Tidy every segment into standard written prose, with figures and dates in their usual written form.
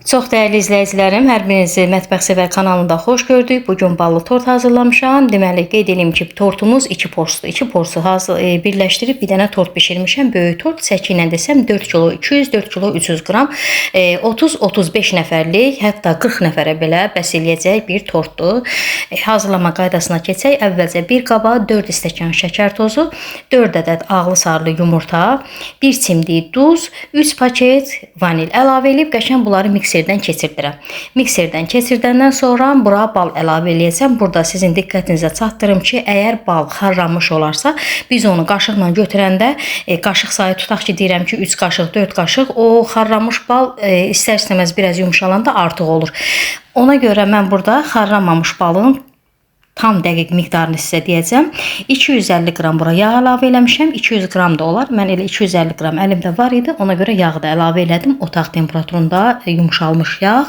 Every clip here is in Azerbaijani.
Çox dəyərli izləyicilərim, hər birinizi Mətbəx Sevər kanalında xoş gördük. Bugün ballı tort hazırlamışam. Deməli, qeyd edim ki, tortumuz 2 porsdur. 2 porsu birləşdirib bir dənə tort bişirmişəm. Böyük tort, səki ilə desəm 4 kilo 200, 4 kilo 300 qram, 30-35 nəfərlik, hətta 40 nəfərə belə bəs eləyəcək bir tortdur. Hazırlama qaydasına keçək. Əvvəlcə bir qaba 4 stəkan şəkər tozu, 4 ədəd ağlı sarlı yumurta, 1 çimdik duz, 3 paket vanil əlavə edib qəşəng bunları mikserdən keçirdirəm. Mikserdən keçirdəndən sonra bura bal əlavə eləyəcəm. Burada sizin diqqətinizə çatdırım ki, əgər bal xarlanmış olarsa, biz onu qaşıqla götürəndə qaşıq sayı tutaq ki, deyirəm ki, 3 qaşıq, 4 qaşıq, o xarlanmış bal istər-istəməz biraz yumşalanda artıq olur. Ona görə mən burada xarlanmamış balın tam dəqiq miqdarını sizə deyəcəm. 250 qram bura yağ əlavə eləmişəm. 200 qram da olar. Mən elə 250 qram əlimdə var idi. Ona görə yağı da əlavə elədim. Otaq temperaturunda yumşalmış yağ.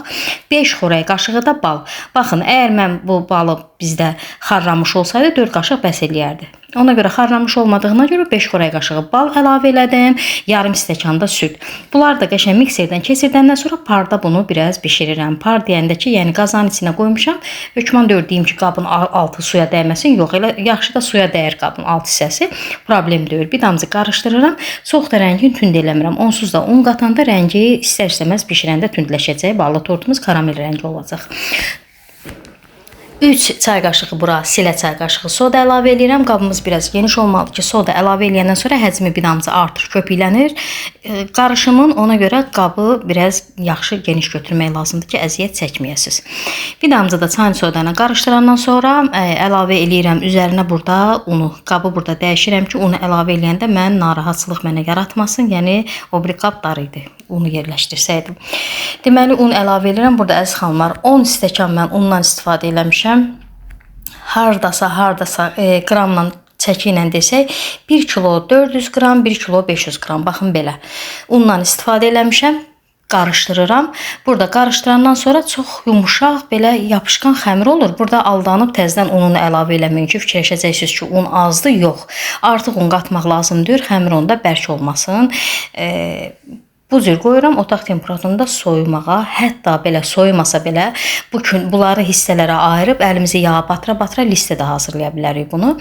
5 xörək qaşığı da bal. Baxın, əgər mən bu balı bizdə xarlanmış olsaydı 4 qaşıq bəs eləyərdi. Ona görə xarlanmış olmadığına görə 5 xörək qaşığı bal əlavə elədim. Yarım stəkan da süd. Bunlar da qəşəng mikserdən keçirdəndən sonra parda bunu biraz bişirirəm. Par deyəndə ki, yəni qazanın içinə qoymuşam. Hökman deyim ki, qabın altı suya dəyməsin. Yox, elə yaxşı da suya dəyər qabın alt hissəsi. Problem deyil. Bir damcı qarışdırıram. Çox da rəngini tünd eləmirəm. Onsuz da un qatanda rəngi istər-istəməz bişirəndə tündləşəcək. Ballı tortumuz karamel rəngi olacaq. 3 çay qaşığı bura silə çay qaşığı soda əlavə edirəm. Qabımız biraz geniş olmalıdır ki, soda əlavə eləyəndən sonra həcmi bir damcı artır, köpüklənir. Qarışımın ona görə qabı biraz yaxşı geniş götürmək lazımdır ki, əziyyət çəkməyəsiniz. Bir damcı da çay soda ilə qarışdırandan sonra əlavə eləyirəm üzərinə burada unu. Qabı burada dəyişirəm ki, unu əlavə eləyəndə mən narahatçılıq mənə yaratmasın. Yəni o bir qab dar idi. Unu yerləşdirsəydim. Deməli, un əlavə edirəm. Burada əziz xanımlar 10 stəkan mən undan istifadə eləmişəm. Hardasa qramla çəki ilə desək 1 kilo 400 qram, 1 kilo 500 qram. Baxın belə. Undan istifadə eləmişəm. Qarışdırıram. Burada qarışdırandan sonra çox yumuşaq, belə yapışqan xəmir olur. Burada aldanıb təzədən ununu əlavə eləməyin ki, fikirləşəcəksiniz ki, un azdır. Yox. Artıq un qatmaq lazımdır. Xəmir onda bərk olmasın. Bu cür qoyuram otaq temperaturunda soyumağa. Hətta belə soyumasa belə bunları hissələrə ayırıb əlimizi yağa batıra-batıra listədə hazırlaya bilərik bunu.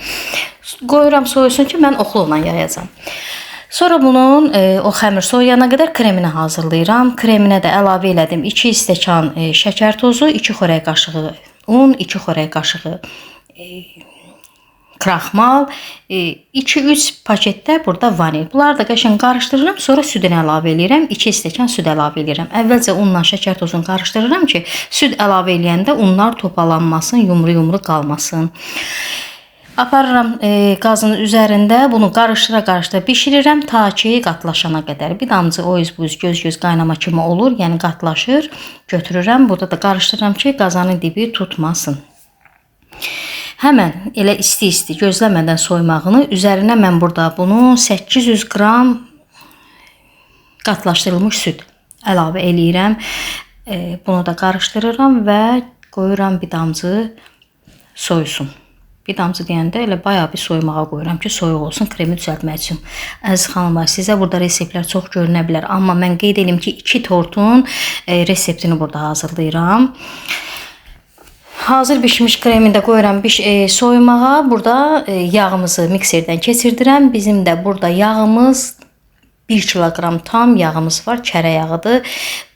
Qoyuram soyusun ki, mən oxluqla yayacağam. Sonra bunun o xəmir soyuyana qədər kremini hazırlayıram. Kreminə də əlavə elədim 2 stəkan şəkər tozu, 2 xörək qaşığı un, 2 xörək qaşığı kraxmal, 2-3 paketdə burada vanil. Bunları da qəşəng qarışdırıram, sonra südünü əlavə edirəm. 2 stəkan süd əlavə edirəm. Əvvəlcə unla şəkər tozunu qarışdırıram ki, süd əlavə eləyəndə unlar topalanmasın, yumru-yumru qalmasın. Aparıram qazın üzərində bunu qarışdıra-qarışdıra bişirirəm ta ki qatlaşana qədər. Bir damcı o bu göz-göz qaynama kimi olur, yəni qatlaşır. Götürürəm, burada da qarışdırıram ki, qazanın dibi tutmasın. Həmən elə isti-isti gözləmədən soymağını üzərinə mən burada bunu 800 qram qatlaşdırılmış süd əlavə eləyirəm. Bunu da qarışdırıram və qoyuram bir damcı soyusun. Bir damcı deyəndə elə bayağı bir soymağa qoyuram ki, soyuq olsun, kremi düzəltmək üçün. Əziz xanımlar, sizə burada reseptlər çox görünə bilər. Amma mən qeyd edim ki, 2 tortun reseptini burada hazırlayıram. Hazır bişmiş kremini də qoyuram soyumağa. Burada yağımızı mikserdən keçirdirəm. Bizim də burada yağımız 1 kiloqram tam yağımız var, kərə yağıdır.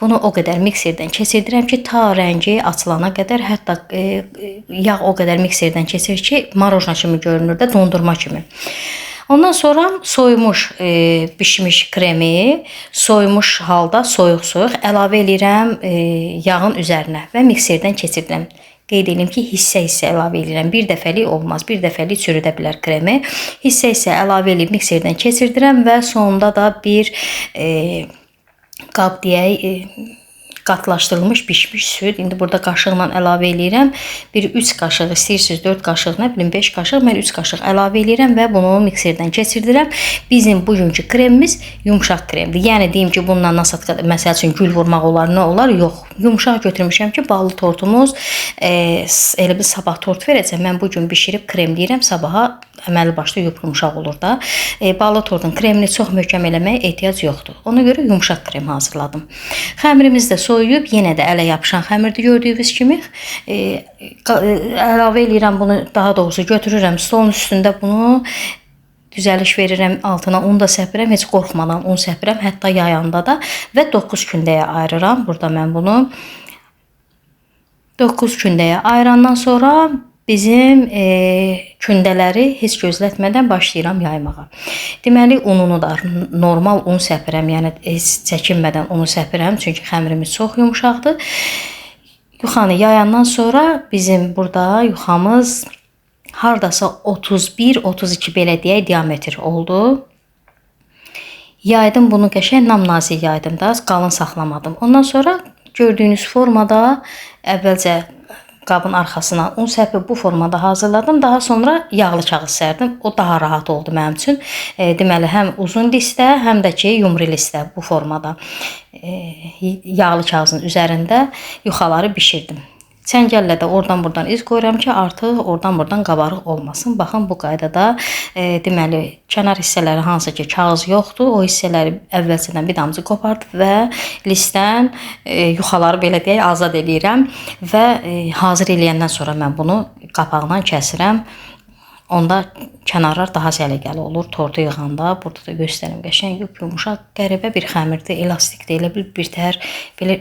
Bunu o qədər mikserdən keçirdirəm ki, ta rəngi açılana qədər, hətta yağ o qədər mikserdən keçir ki, marojna kimi görünür də, dondurma kimi. Ondan sonra soyumuş, bişmiş kremi soyumuş halda soyuq-soyuq əlavə edirəm yağın üzərinə və mikserdən keçirdirəm. Qeyd edim ki, hissə-hissə əlavə edirəm. Bir dəfəlik olmaz. Bir dəfəlik çürüdə bilər kremi. Hissə-hissə əlavə edib mikserdən keçirdirəm və sonunda da bir qab deyək, qatlaşdırılmış bişmiş süd. İndi burada qaşıqla əlavə eləyirəm. Bir 3 qaşıq, istəyirsiniz 4 qaşıq, nə bilim 5 qaşıq, mən 3 qaşıq əlavə eləyirəm və bunu mikserdən keçirdirəm. Bizim bugünkü kremimiz yumşaq kremdir. Yəni deyim ki, bununla nasatka, məsəl üçün gül vurmaq olar, nə olar? Yox. Yumşaq götürmüşəm ki, ballı tortumuz elə bir sabah tort verəcəm. Mən bugün bişirib kremləyirəm, sabaha əməli başlı yumşaq olur da. Ballı tortun kremini çox möhkəm eləməyə ehtiyac yoxdur. Ona görə yumşaq krem hazırladım. Xəmirimiz də soyuyub, yenə də ələ yapışan xəmirdir gördüyünüz kimi. Əlavə edirəm bunu, daha doğrusu götürürəm stolun üstündə bunu. Düzəliş verirəm, altına un da səpirəm, heç qorxmadan un səpirəm, hətta yayanda da və 9 kündəyə ayırıram. Burada mən bunu 9 kündəyə ayırandan sonra bizim kündələri heç gözlətmədən başlayıram yaymağa. Deməli, ununu da normal un səpirəm, yəni heç çəkinmədən unu səpirəm, çünki xəmirimiz çox yumşaqdır. Yuxanı yayandan sonra bizim burada yuxamız hardasa 31-32 belə deyək diametr oldu. Yaydım bunu qəşəng namnazik yaydım da, qalın saxlamadım. Ondan sonra gördüyünüz formada əvvəlcə qabın arxasına un səpib bu formada hazırladım. Daha sonra yağlı kağız sərdim. O daha rahat oldu mənim üçün. Deməli, həm uzun listə, həm də ki yumru listə bu formada yağlı kağızın üzərində yuxaları bişirdim. Çəngəllə də oradan-buradan iz qoyuram ki, artıq oradan-buradan qabarıq olmasın. Baxın, bu qaydada deməli, kənar hissələri hansı ki kağız yoxdur, o hissələri əvvəlcədən bir damcı qopardıb və listdən yuxaları belə deyək azad eləyirəm və hazır eləyəndən sonra mən bunu qapağından kəsirəm. Onda kənarlar daha səliqəli olur tortu yığanda. Burada da göstərim, qəşəng yumşaq, qəribə bir xəmirdir, elastikdir. Elə bir təhər belə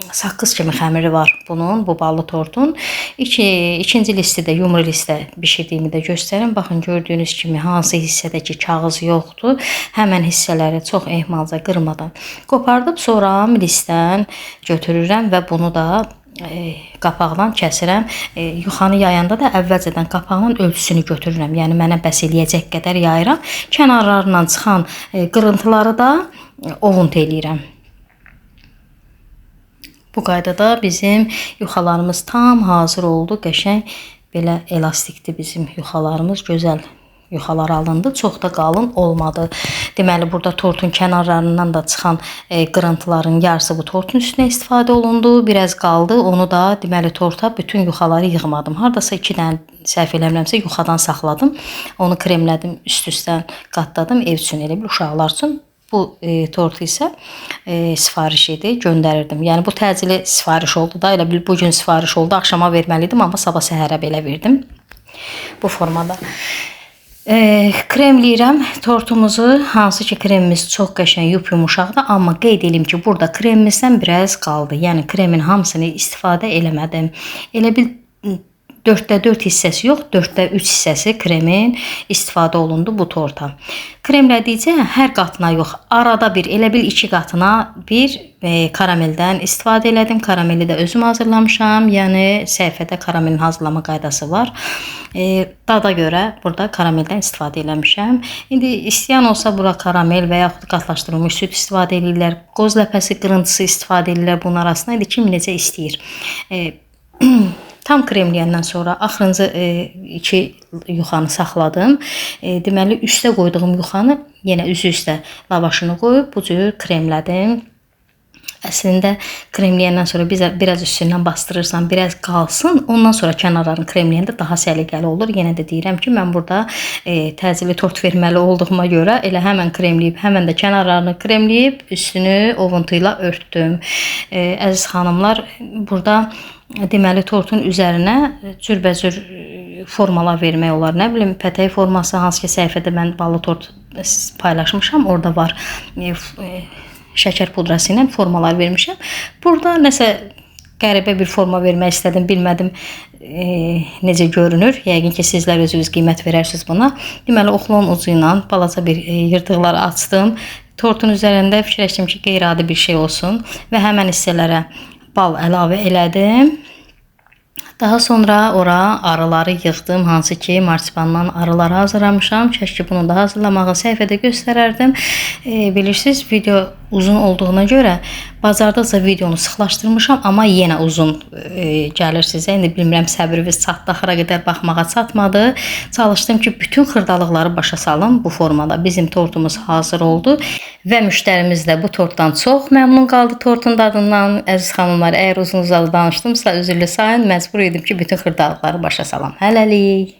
saqqız kimi xəmiri var bunun, bu ballı tortun. İkinci listədə yumru listə bişirdiyimi də göstərim. Baxın, gördüyünüz kimi hansı hissədə ki kağız yoxdur, həmən hissələri çox ehmalca qırmadan qopardıb sonra listdən götürürəm və bunu da qapaqdan kəsirəm. Yuxanı yayanda da əvvəlcədən qapağının ölçüsünü götürürəm. Yəni mənə bəs eləyəcək qədər yayıram. Kənarlarından çıxan qırıntıları da ovuntu eləyirəm. Bu qaydada bizim yuxalarımız tam hazır oldu. Qəşəng belə elastikdir bizim yuxalarımız, gözəl yuxalar alındı. Çox da qalın olmadı. Deməli, burada tortun kənarlarından da çıxan qırıntıların yarısı bu tortun üstünə istifadə olundu. Biraz qaldı. Onu da deməli torta bütün yuxaları yığmadım. Hardasa 2 dənə səhv eləmirəmsə yuxadan saxladım. Onu kremlədim, üst-üstdən qatladım ev üçün, elə bil uşaqlar üçün. Bu tortu isə sifariş idi, göndərirdim. Yəni bu təcili sifariş oldu da, elə bil bu gün sifariş oldu. Axşama verməliydim, amma sabah səhərə belə verdim. Bu formada kremləyirəm tortumuzu. Hansı ki kremimiz çox qəşəng yumşaqdır, amma qeyd edim ki, burada kremimizdən biraz qaldı. Yəni kremin hamısını istifadə eləmədim. Elə bil 4də 4 hissəsi yox, 4də 3 hissəsi kremin istifadə olundu bu torta. Kremlədikcə hər qatına yox, arada bir, elə bil 2 qatına bir karameldən istifadə elədim. Karameli də özüm hazırlamışam. Yəni səhifədə karamelin hazırlama qaydası var. Dada görə burada karameldən istifadə eləmişəm. İndi istəyən olsa bura karamel və yaxud qatlaşdırılmış süd istifadə edirlər. Qoz ləpəsi qırıntısı istifadə edirlər bunun arasında. İndi kim necə istəyir. Tam kremləyəndən sonra axırıncı 2 yuxanı saxladım. Deməli, üstə qoyduğum yuxanı yenə üzü üstə lavaşını qoyub bu cür kremlədim. Əslində kremləyəndən sonra biraz üstündən bastırırsan, biraz qalsın. Ondan sonra kənarlarını kremləyəndə daha səliqəli olur. Yenə də deyirəm ki, mən burada təcili tort verməli olduğuma görə elə həmən kremləyib, həmən də kənarlarını kremləyib, üstünü ovuntu ilə örtdüm. Əziz xanımlar, burada deməli tortun üzərinə cürbəcür formalar vermək olar. Nə bilim, pətəy forması, hansı ki səhifədə mən ballı tort paylaşmışam, orada var. Şəkər pudrası ilə formalar vermişəm. Burada nəsə qəribə bir forma vermək istədim, bilmədim necə görünür. Yəqin ki, sizlər özünüz qiymət verərsiniz buna. Deməli, oxlon ucu ilə balaca bir yırtıqları açdım. Tortun üzərində fikirləşdim ki, qeyri-adi bir şey olsun və həmən hissələrə bal əlavə elədim. Daha sonra ora arıları yığdım. Hansı ki marsipandan arıları hazırlamışam. Kəşki bunu da hazırlamağı səhifədə göstərərdim. Bilirsiniz, video uzun olduğuna görə bazardaca videonu sıxlaşdırmışam, amma yenə uzun gəlir sizə. İndi bilmirəm, səbriniz çatdı, axıra qədər baxmağa çatmadı. Çalışdım ki, bütün xırdalıqları başa salım bu formada. Bizim tortumuz hazır oldu və müştərimiz də bu tortdan çox məmnun qaldı, tortun dadından. Əziz xanımlar, əgər uzun uzadı danışdımsa üzrlü sayın, məcbur edim ki, bütün xırdalıqları başa salam. Hələlik.